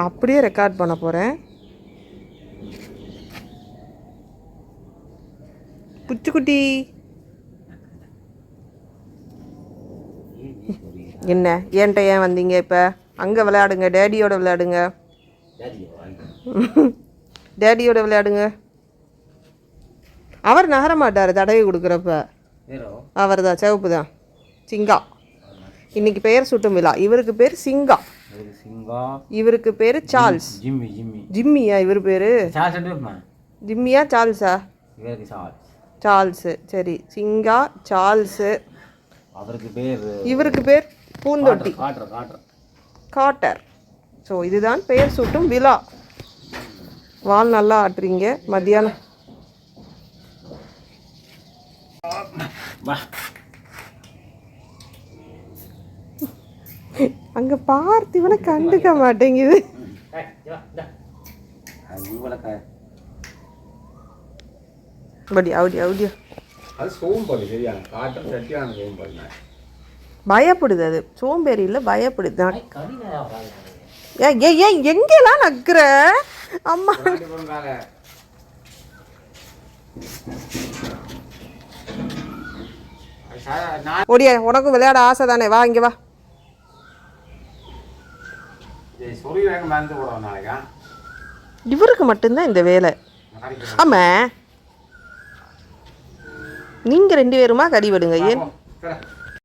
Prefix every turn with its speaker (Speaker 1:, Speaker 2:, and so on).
Speaker 1: அப்படியே ரெக்கார்ட் பண்ண போகிறேன். புச்சுக்குட்டி என்ன ஏன்ட்ட ஏன் வந்தீங்க? இப்போ அங்கே விளையாடுங்க, டேடியோட விளையாடுங்க, டேடியோட விளையாடுங்க. அவர் நகர மாட்டார் தடவை கொடுக்குறப்ப. அவர் தான் சிவப்பு தான், சிங்கா. இன்னைக்கு பெயர் சூட்டும் விழா. இவருக்கு பேர் சிங்கா, இவருக்கு பேர் சார்ல்ஸ். ஜிம்மியா இவர் பேர்? ஜிம்மியா சார்ல்ஸா? சார்ல்ஸு. சரி, சிங்கா சார்ல்ஸு. இவருக்கு பேர் பூந்தொட்டி, காட்டர். ஸோ இதுதான் பெயர் சூட்டும் விழா. வால் நல்லா ஆட்டுறீங்க. மத்தியானம் அங்கே பார்த்திவனை கண்டுக்க மாட்டேங்குது. பயப்படுது, அது சோம்பேறி இல்லை, பயப்படுது. ஏன் எங்கெல்லாம் நக்குற அம்மா? ஓடியா, உனக்கும் விளையாட ஆசை தானே? வா இங்கே வா. இவருக்கு மட்டும்தான் இந்த வேலை. ஆமாம், நீங்கள் 2 பேருமா கடி விடுங்க. ஏன்